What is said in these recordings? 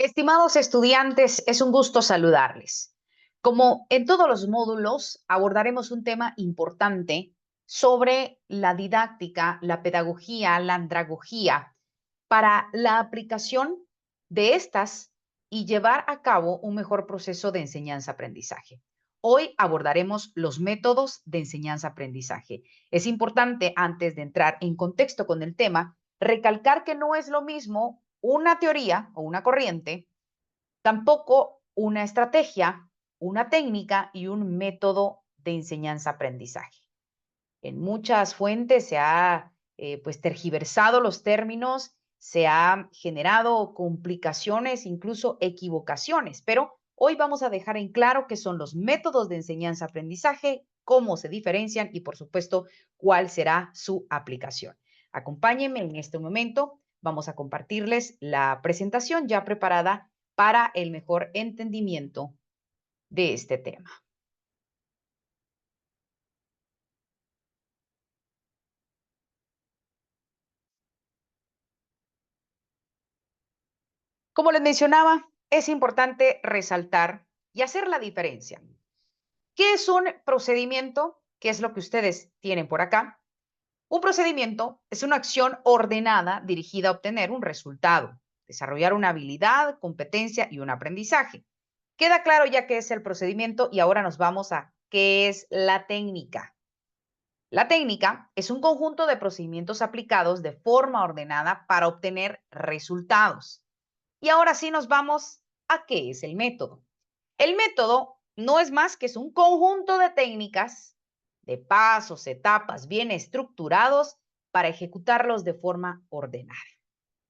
Estimados estudiantes, es un gusto saludarles. Como en todos los módulos, abordaremos un tema importante sobre la didáctica, la pedagogía, la andragogía, para la aplicación de estas y llevar a cabo un mejor proceso de enseñanza-aprendizaje. Hoy abordaremos los métodos de enseñanza-aprendizaje. Es importante, antes de entrar en contexto con el tema, recalcar que no es lo mismo una teoría o una corriente, tampoco una estrategia, una técnica y un método de enseñanza-aprendizaje. En muchas fuentes se ha pues tergiversado los términos, se ha generado complicaciones, incluso equivocaciones, pero hoy vamos a dejar en claro qué son los métodos de enseñanza-aprendizaje, cómo se diferencian y, por supuesto, cuál será su aplicación. Acompáñenme en este momento, vamos a compartirles la presentación ya preparada para el mejor entendimiento de este tema. Como les mencionaba, es importante resaltar y hacer la diferencia. ¿Qué es un procedimiento? ¿Qué es lo que ustedes tienen por acá? Un procedimiento es una acción ordenada dirigida a obtener un resultado, desarrollar una habilidad, competencia y un aprendizaje. Queda claro ya qué es el procedimiento y ahora nos vamos a qué es la técnica. La técnica es un conjunto de procedimientos aplicados de forma ordenada para obtener resultados. Y ahora sí nos vamos a qué es el método. El método no es más que es un conjunto de técnicas, de pasos, etapas bien estructurados para ejecutarlos de forma ordenada.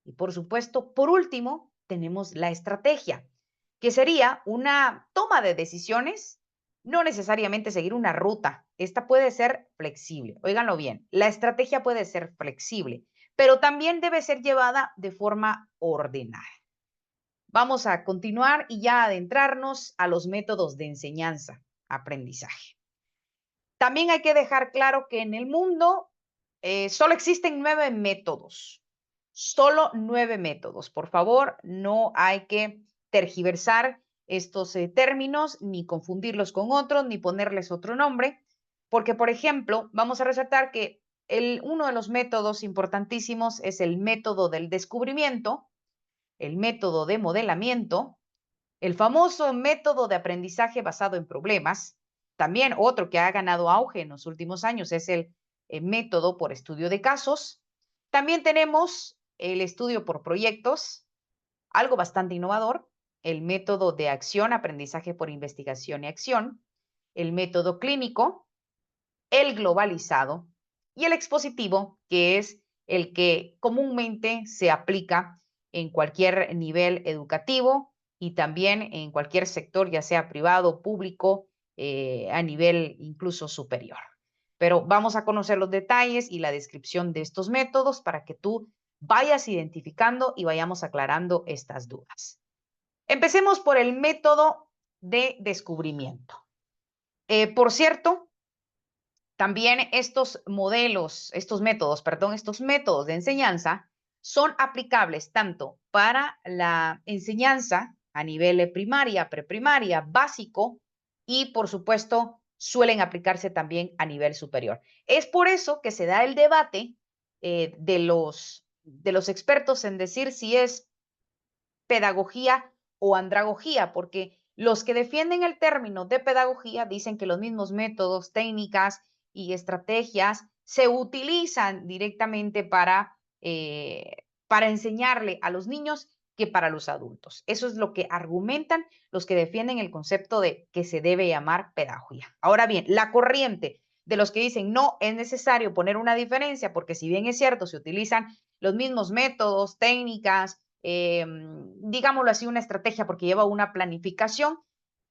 Y por supuesto, por último, tenemos la estrategia, que sería una toma de decisiones, no necesariamente seguir una ruta. Esta puede ser flexible. Óiganlo bien, la estrategia puede ser flexible, pero también debe ser llevada de forma ordenada. Vamos a continuar y ya adentrarnos a los métodos de enseñanza, aprendizaje. También hay que dejar claro que en el mundo solo existen 9 métodos, solo 9 métodos. Por favor, no hay que tergiversar estos términos, ni confundirlos con otros, ni ponerles otro nombre, porque, por ejemplo, vamos a resaltar que uno de los métodos importantísimos es el método del descubrimiento, el método de modelamiento, el famoso método de aprendizaje basado en problemas. También otro que ha ganado auge en los últimos años es el método por estudio de casos. También tenemos el estudio por proyectos, algo bastante innovador, el método de acción, aprendizaje por investigación y acción, el método clínico, el globalizado y el expositivo, que es el que comúnmente se aplica en cualquier nivel educativo y también en cualquier sector, ya sea privado, público, a nivel incluso superior. Pero vamos a conocer los detalles y la descripción de estos métodos para que tú vayas identificando y vayamos aclarando estas dudas. Empecemos por el método de descubrimiento. Por cierto, también estos modelos, estos métodos de enseñanza son aplicables tanto para la enseñanza a nivel primaria, preprimaria, básico y, por supuesto, suelen aplicarse también a nivel superior. Es por eso que se da el debate de los expertos en decir si es pedagogía o andragogía, porque los que defienden el término de pedagogía dicen que los mismos métodos, técnicas y estrategias se utilizan directamente para enseñarle a los niños que para los adultos. Eso es lo que argumentan los que defienden el concepto de que se debe llamar pedagogía. Ahora bien, la corriente de los que dicen no es necesario poner una diferencia, porque si bien es cierto, se utilizan los mismos métodos, técnicas, digámoslo así, una estrategia porque lleva una planificación,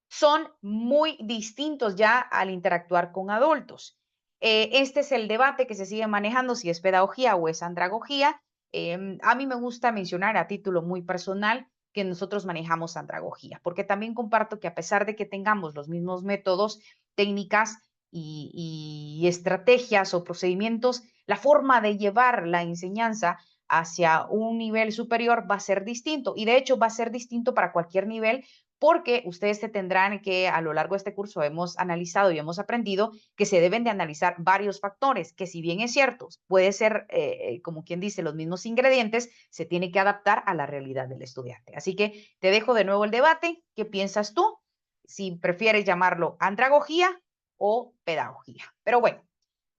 son muy distintos ya al interactuar con adultos. Este es el debate que se sigue manejando, si es pedagogía o es andragogía. A mí me gusta mencionar a título muy personal que nosotros manejamos andragogía, porque también comparto que a pesar de que tengamos los mismos métodos, técnicas y estrategias o procedimientos, la forma de llevar la enseñanza hacia un nivel superior va a ser distinto. Y de hecho va a ser distinto para cualquier nivel porque ustedes se tendrán que, a lo largo de este curso hemos analizado y hemos aprendido que se deben de analizar varios factores, que si bien es cierto, puede ser, como quien dice, los mismos ingredientes, se tiene que adaptar a la realidad del estudiante. Así que te dejo de nuevo el debate. ¿Qué piensas tú? Si prefieres llamarlo andragogía o pedagogía. Pero bueno,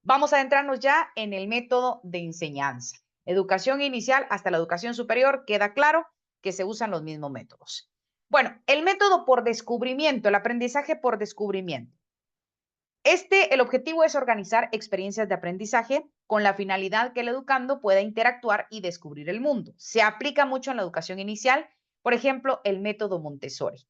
vamos a adentrarnos ya en el método de enseñanza. Educación inicial hasta la educación superior, queda claro que se usan los mismos métodos. Bueno, el método por descubrimiento, el aprendizaje por descubrimiento. El objetivo es organizar experiencias de aprendizaje con la finalidad que el educando pueda interactuar y descubrir el mundo. Se aplica mucho en la educación inicial, por ejemplo, el método Montessori.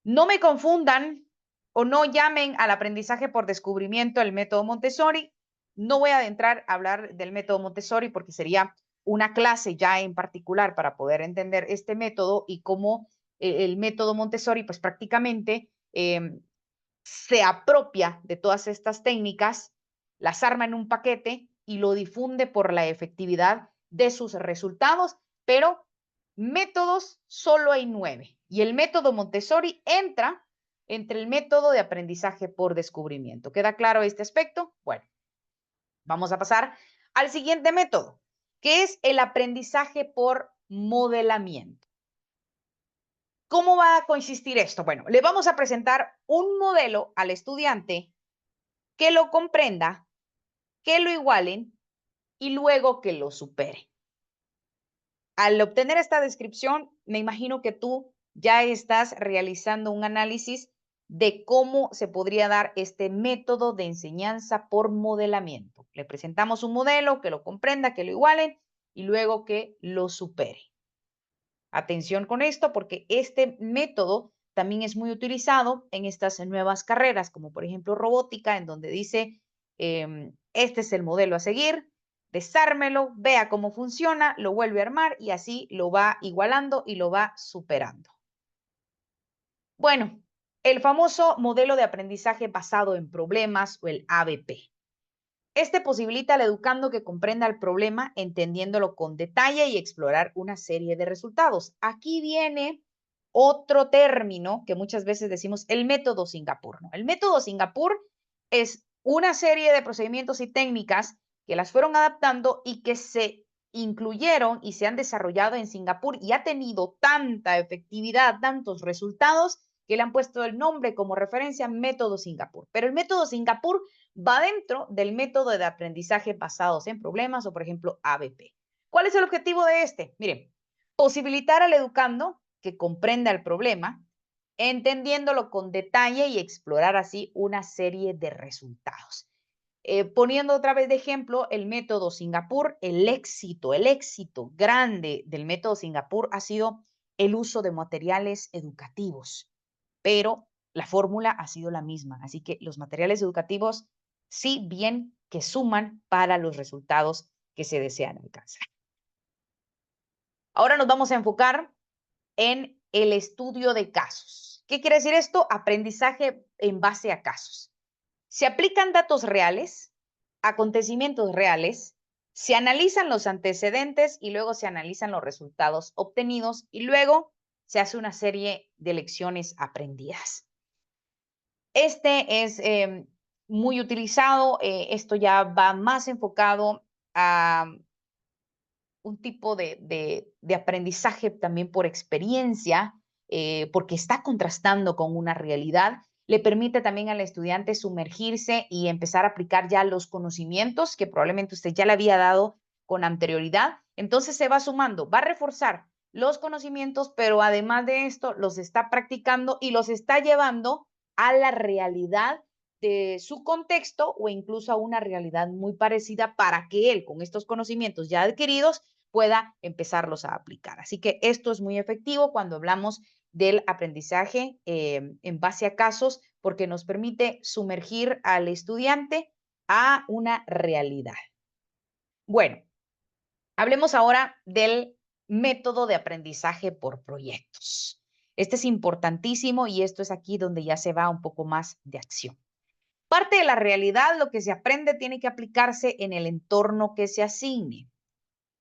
No me confundan o no llamen al aprendizaje por descubrimiento el método Montessori. No voy a adentrar a hablar del método Montessori porque sería una clase ya en particular para poder entender este método y cómo el método Montessori pues prácticamente se apropia de todas estas técnicas, las arma en un paquete y lo difunde por la efectividad de sus resultados, pero métodos solo hay 9 y el método Montessori entra entre el método de aprendizaje por descubrimiento. ¿Queda claro este aspecto? Bueno, vamos a pasar al siguiente método, que es el aprendizaje por modelamiento. ¿Cómo va a consistir esto? Bueno, le vamos a presentar un modelo al estudiante que lo comprenda, que lo igualen y luego que lo supere. Al obtener esta descripción, me imagino que tú ya estás realizando un análisis de cómo se podría dar este método de enseñanza por modelamiento. Le presentamos un modelo que lo comprenda, que lo igualen y luego que lo supere. Atención con esto porque este método también es muy utilizado en estas nuevas carreras, como por ejemplo robótica, en donde dice, este es el modelo a seguir, desármelo, vea cómo funciona, lo vuelve a armar y así lo va igualando y lo va superando. Bueno, el famoso modelo de aprendizaje basado en problemas o el ABP. Este posibilita al educando que comprenda el problema, entendiéndolo con detalle y explorar una serie de resultados. Aquí viene otro término que muchas veces decimos el método Singapur, ¿no? El método Singapur es una serie de procedimientos y técnicas que las fueron adaptando y que se incluyeron y se han desarrollado en Singapur y ha tenido tanta efectividad, tantos resultados que le han puesto el nombre como referencia método Singapur. Pero el método Singapur va dentro del método de aprendizaje basados en problemas o, por ejemplo, ABP. ¿Cuál es el objetivo de este? Miren, posibilitar al educando que comprenda el problema, entendiéndolo con detalle y explorar así una serie de resultados. Poniendo otra vez de ejemplo el método Singapur, el éxito grande del método Singapur ha sido el uso de materiales educativos, pero la fórmula ha sido la misma. Así que los materiales educativos sí bien que suman para los resultados que se desean alcanzar. Ahora nos vamos a enfocar en el estudio de casos. ¿Qué quiere decir esto? Aprendizaje en base a casos. Se aplican datos reales, acontecimientos reales, se analizan los antecedentes y luego se analizan los resultados obtenidos y luego se hace una serie de lecciones aprendidas. Este es muy utilizado, esto ya va más enfocado a un tipo de aprendizaje también por experiencia, porque está contrastando con una realidad, le permite también al estudiante sumergirse y empezar a aplicar ya los conocimientos que probablemente usted ya le había dado con anterioridad. Entonces se va sumando, va a reforzar los conocimientos, pero además de esto los está practicando y los está llevando a la realidad de su contexto o incluso a una realidad muy parecida para que él, con estos conocimientos ya adquiridos, pueda empezarlos a aplicar. Así que esto es muy efectivo cuando hablamos del aprendizaje en base a casos, porque nos permite sumergir al estudiante a una realidad. Bueno, hablemos ahora del método de aprendizaje por proyectos. Este es importantísimo y esto es aquí donde ya se va un poco más de acción. Parte de la realidad, lo que se aprende tiene que aplicarse en el entorno que se asigne.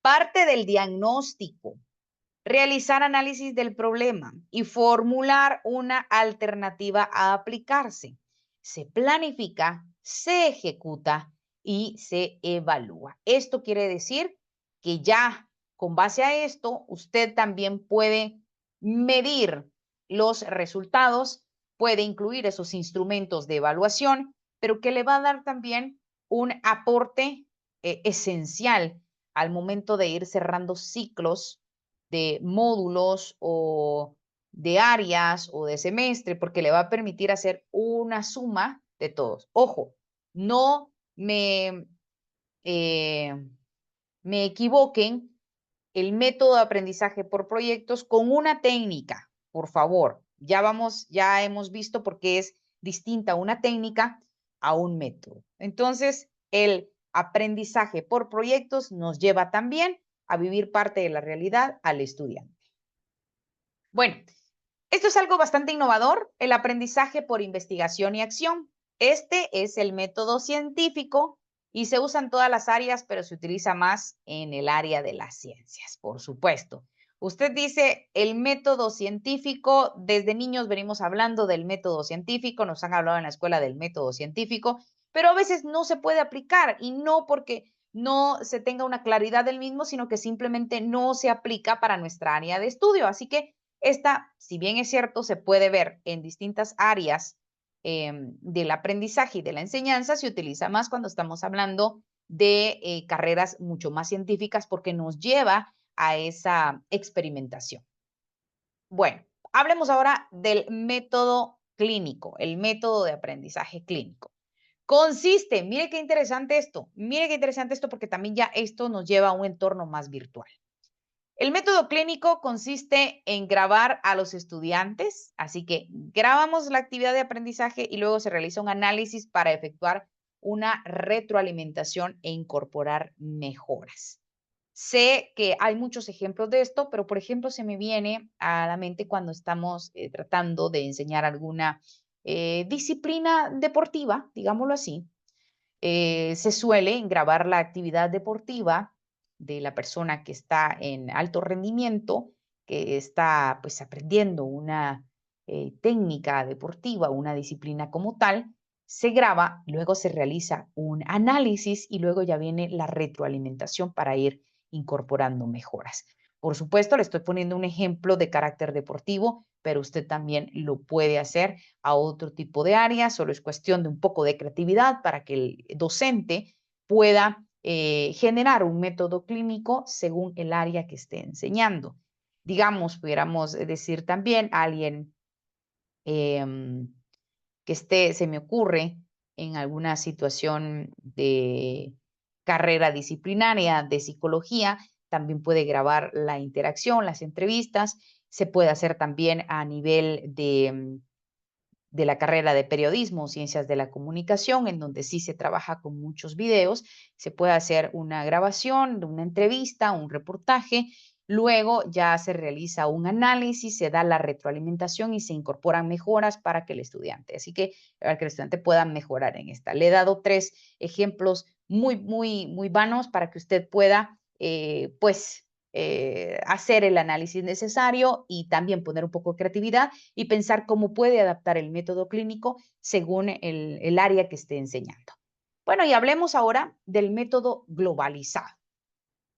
Parte del diagnóstico, realizar análisis del problema y formular una alternativa a aplicarse. Se planifica, se ejecuta y se evalúa. Esto quiere decir que ya con base a esto, usted también puede medir los resultados, puede incluir esos instrumentos de evaluación, pero que le va a dar también un aporte esencial al momento de ir cerrando ciclos de módulos o de áreas o de semestre, porque le va a permitir hacer una suma de todos. Ojo, no eh, me equivoquen el método de aprendizaje por proyectos con una técnica, por favor. Ya hemos visto por qué es distinta una técnica a un método. Entonces, el aprendizaje por proyectos nos lleva también a vivir parte de la realidad al estudiante. Bueno, esto es algo bastante innovador, el aprendizaje por investigación y acción. Este es el método científico y se usa en todas las áreas, pero se utiliza más en el área de las ciencias, por supuesto. Usted dice el método científico, desde niños venimos hablando del método científico, nos han hablado en la escuela del método científico, pero a veces no se puede aplicar y no porque no se tenga una claridad del mismo, sino que simplemente no se aplica para nuestra área de estudio. Así que esta, si bien es cierto, se puede ver en distintas áreas del aprendizaje y de la enseñanza, se utiliza más cuando estamos hablando de carreras mucho más científicas porque nos lleva a esa experimentación. Bueno, hablemos ahora del método clínico, el método de aprendizaje clínico. Consiste, mire qué interesante esto porque también ya esto nos lleva a un entorno más virtual. El método clínico consiste en grabar a los estudiantes, así que grabamos la actividad de aprendizaje y luego se realiza un análisis para efectuar una retroalimentación e incorporar mejoras. Sé que hay muchos ejemplos de esto, pero por ejemplo se me viene a la mente cuando estamos tratando de enseñar alguna disciplina deportiva, digámoslo así. Se suele grabar la actividad deportiva de la persona que está en alto rendimiento, que está pues aprendiendo una técnica deportiva, una disciplina como tal, se graba, luego se realiza un análisis y luego ya viene la retroalimentación para ir incorporando mejoras. Por supuesto, le estoy poniendo un ejemplo de carácter deportivo, pero usted también lo puede hacer a otro tipo de áreas, solo es cuestión de un poco de creatividad para que el docente pueda generar un método clínico según el área que esté enseñando. Digamos, pudiéramos decir también a alguien que esté, se me ocurre, en alguna situación de carrera disciplinaria de psicología, también puede grabar la interacción, las entrevistas, se puede hacer también a nivel de la carrera de periodismo, ciencias de la comunicación, en donde sí se trabaja con muchos videos, se puede hacer una grabación de una entrevista, un reportaje, luego ya se realiza un análisis, se da la retroalimentación y se incorporan mejoras para que el estudiante, así que para que el estudiante pueda mejorar en esta. Le he dado 3 ejemplos muy vanos para que usted pueda, hacer el análisis necesario y también poner un poco de creatividad y pensar cómo puede adaptar el método clínico según el área que esté enseñando. Bueno, y hablemos ahora del método globalizado.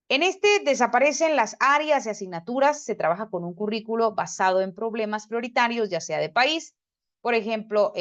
En este desaparecen las áreas y asignaturas, se trabaja con un currículo basado en problemas prioritarios, ya sea de país, por ejemplo,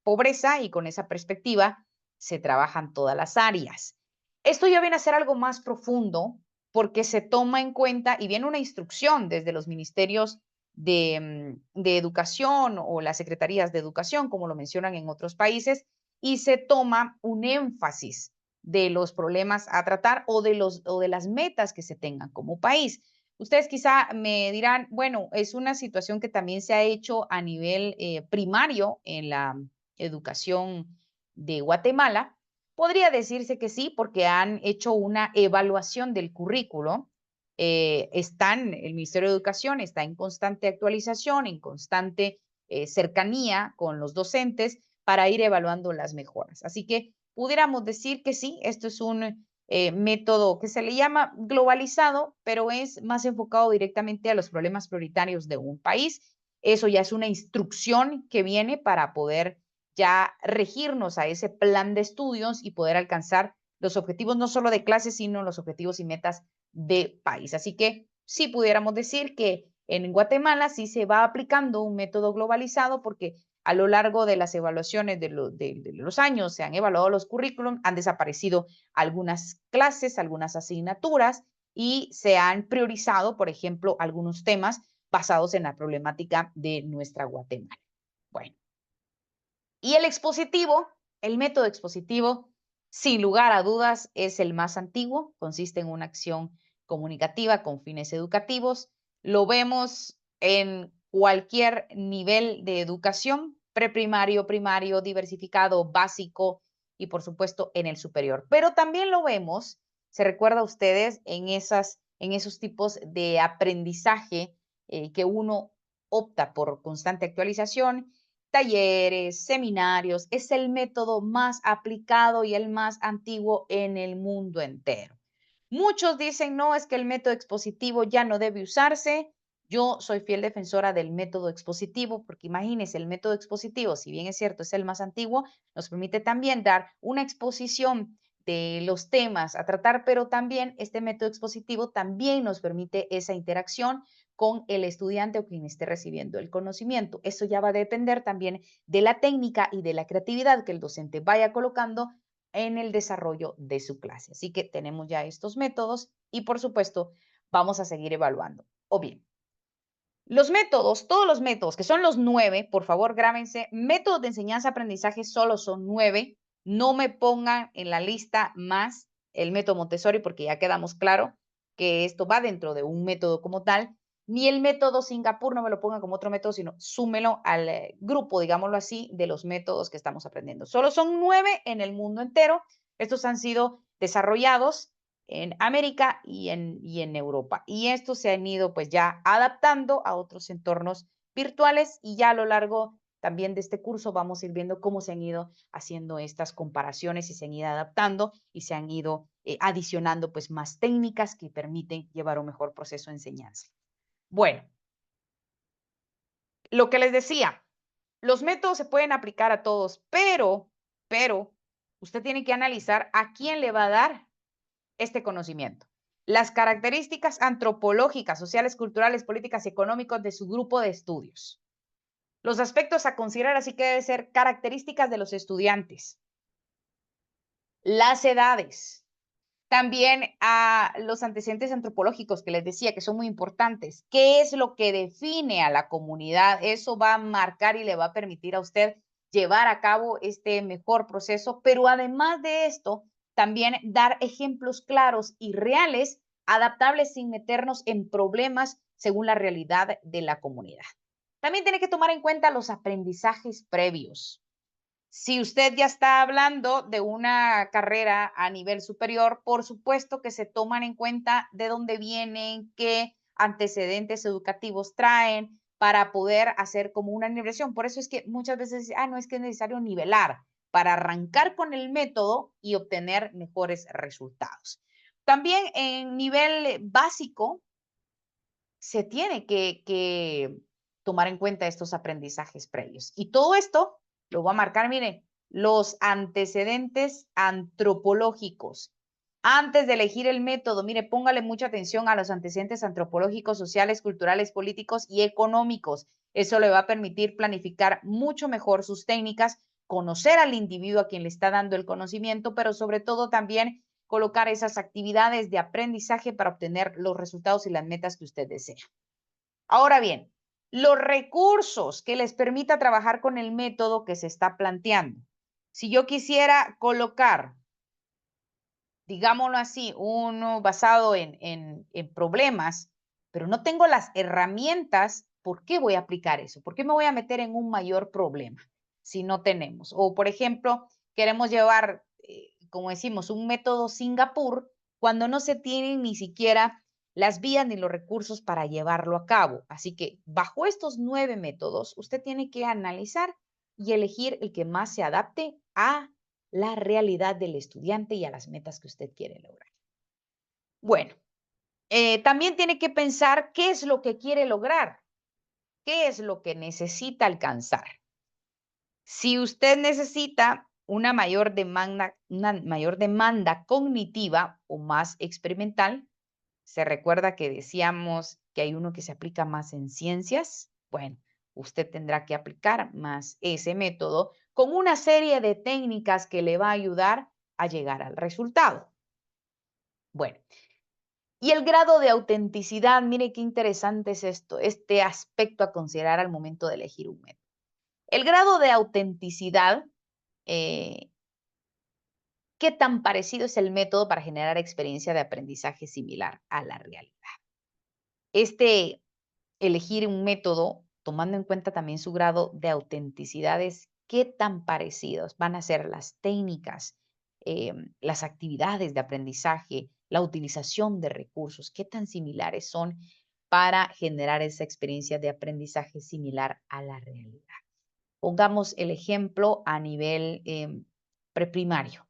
pobreza, y con esa perspectiva se trabajan todas las áreas. Esto ya viene a ser algo más profundo porque se toma en cuenta y viene una instrucción desde los ministerios de educación o las secretarías de educación, como lo mencionan en otros países, y se toma un énfasis de los problemas a tratar o de las metas que se tengan como país. Ustedes quizá me dirán, bueno, es una situación que también se ha hecho a nivel primario en la educación de Guatemala. Podría decirse que sí, porque han hecho una evaluación del currículo. El Ministerio de Educación está en constante actualización, en constante cercanía con los docentes para ir evaluando las mejoras. Así que pudiéramos decir que sí, esto es método que se le llama globalizado, pero es más enfocado directamente a los problemas prioritarios de un país. Eso ya es una instrucción que viene para poder ya regirnos a ese plan de estudios y poder alcanzar los objetivos no solo de clase, sino los objetivos y metas de país. Así que sí pudiéramos decir que en Guatemala sí se va aplicando un método globalizado porque a lo largo de las evaluaciones de los años se han evaluado los currículum, han desaparecido algunas clases, algunas asignaturas y se han priorizado, por ejemplo, algunos temas basados en la problemática de nuestra Guatemala. Bueno, y el expositivo, el método expositivo, sin lugar a dudas, es el más antiguo, consiste en una acción comunicativa con fines educativos. Lo vemos en cualquier nivel de educación, preprimario, primario, diversificado, básico y por supuesto en el superior. Pero también lo vemos, se recuerda a ustedes, en esos tipos de aprendizaje que uno opta por constante actualización, talleres, seminarios, es el método más aplicado y el más antiguo en el mundo entero. Muchos dicen, no, es que el método expositivo ya no debe usarse. Yo soy fiel defensora del método expositivo, porque imagínense, el método expositivo, si bien es cierto, es el más antiguo, nos permite también dar una exposición de los temas a tratar, pero también este método expositivo también nos permite esa interacción con el estudiante o quien esté recibiendo el conocimiento. Eso ya va a depender también de la técnica y de la creatividad que el docente vaya colocando en el desarrollo de su clase. Así que tenemos ya estos métodos y por supuesto vamos a seguir evaluando. O bien, los métodos, todos los métodos, que son los 9, por favor grábense, métodos de enseñanza-aprendizaje solo son 9, no me pongan en la lista más el método Montessori porque ya quedamos claro que esto va dentro de un método como tal, ni el método Singapur, no me lo pongan como otro método, sino súmelo al grupo, digámoslo así, de los métodos que estamos aprendiendo. Solo son 9 en el mundo entero, estos han sido desarrollados en América y en Europa. Y estos se han ido pues ya adaptando a otros entornos virtuales y ya a lo largo también de este curso vamos a ir viendo cómo se han ido haciendo estas comparaciones y se han ido adaptando y se han ido adicionando pues más técnicas que permiten llevar un mejor proceso de enseñanza. Bueno, lo que les decía, los métodos se pueden aplicar a todos, pero usted tiene que analizar a quién le va a dar este conocimiento. Las características antropológicas, sociales, culturales, políticas y económicas de su grupo de estudios. Los aspectos a considerar así que deben ser características de los estudiantes, las edades, también a los antecedentes antropológicos que les decía que son muy importantes. ¿Qué es lo que define a la comunidad? Eso va a marcar y le va a permitir a usted llevar a cabo este mejor proceso, pero además de esto, también dar ejemplos claros y reales, adaptables sin meternos en problemas según la realidad de la comunidad. También tiene que tomar en cuenta los aprendizajes previos. Si usted ya está hablando de una carrera a nivel superior, por supuesto que se toman en cuenta de dónde vienen, qué antecedentes educativos traen para poder hacer como una nivelación. Por eso es que muchas veces, no es que es necesario nivelar para arrancar con el método y obtener mejores resultados. También en nivel básico se tiene que tomar en cuenta estos aprendizajes previos. Y todo esto lo va a marcar, miren, los antecedentes antropológicos. Antes de elegir el método, mire, póngale mucha atención a los antecedentes antropológicos, sociales, culturales, políticos y económicos. Eso le va a permitir planificar mucho mejor sus técnicas, conocer al individuo a quien le está dando el conocimiento, pero sobre todo también colocar esas actividades de aprendizaje para obtener los resultados y las metas que usted desea. Ahora bien, los recursos que les permita trabajar con el método que se está planteando. Si yo quisiera colocar, digámoslo así, uno basado en problemas, pero no tengo las herramientas, ¿por qué voy a aplicar eso? ¿Por qué me voy a meter en un mayor problema si no tenemos? O, por ejemplo, queremos llevar, como decimos, un método Singapur cuando no se tienen ni siquiera las vías ni los recursos para llevarlo a cabo. Así que bajo estos 9 métodos, usted tiene que analizar y elegir el que más se adapte a la realidad del estudiante y a las metas que usted quiere lograr. Bueno, también tiene que pensar qué es lo que quiere lograr, qué es lo que necesita alcanzar. Si usted necesita una mayor demanda cognitiva o más experimental, se recuerda que decíamos que hay uno que se aplica más en ciencias. Bueno, usted tendrá que aplicar más ese método con una serie de técnicas que le va a ayudar a llegar al resultado. Bueno, y el grado de autenticidad, mire qué interesante es esto, este aspecto a considerar al momento de elegir un método. El grado de autenticidad, eh, ¿qué tan parecido es el método para generar experiencia de aprendizaje similar a la realidad? Este elegir un método, tomando en cuenta también su grado de autenticidad, es qué tan parecidos van a ser las técnicas, las actividades de aprendizaje, la utilización de recursos, qué tan similares son para generar esa experiencia de aprendizaje similar a la realidad. Pongamos el ejemplo a nivel preprimario.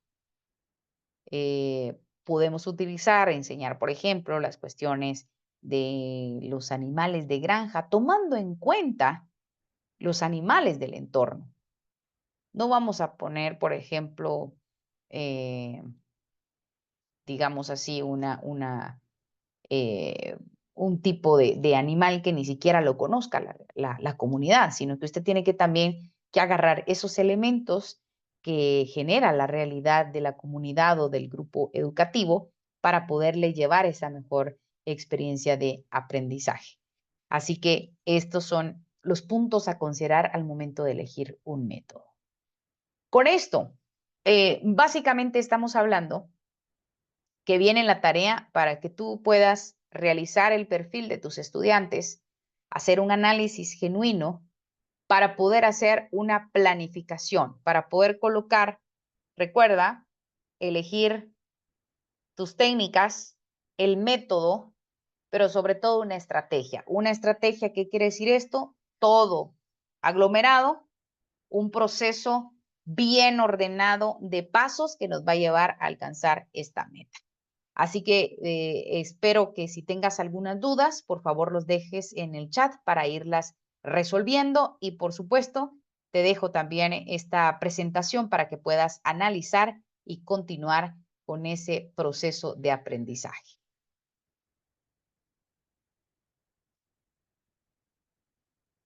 Podemos utilizar, enseñar, por ejemplo, las cuestiones de los animales de granja, tomando en cuenta los animales del entorno. No vamos a poner, por ejemplo, eh, digamos así, eh, un tipo de animal que ni siquiera lo conozca la comunidad, sino que usted tiene que también que agarrar esos elementos que genera la realidad de la comunidad o del grupo educativo para poderle llevar esa mejor experiencia de aprendizaje. Así que estos son los puntos a considerar al momento de elegir un método. Con esto, básicamente estamos hablando que viene la tarea para que tú puedas realizar el perfil de tus estudiantes, hacer un análisis genuino para poder hacer una planificación, para poder colocar, recuerda, elegir tus técnicas, el método, pero sobre todo una estrategia. Una estrategia, ¿qué quiere decir esto? Todo aglomerado, un proceso bien ordenado de pasos que nos va a llevar a alcanzar esta meta. Así que espero que si tengas algunas dudas, por favor los dejes en el chat para irlas resolviendo y por supuesto te dejo también esta presentación para que puedas analizar y continuar con ese proceso de aprendizaje.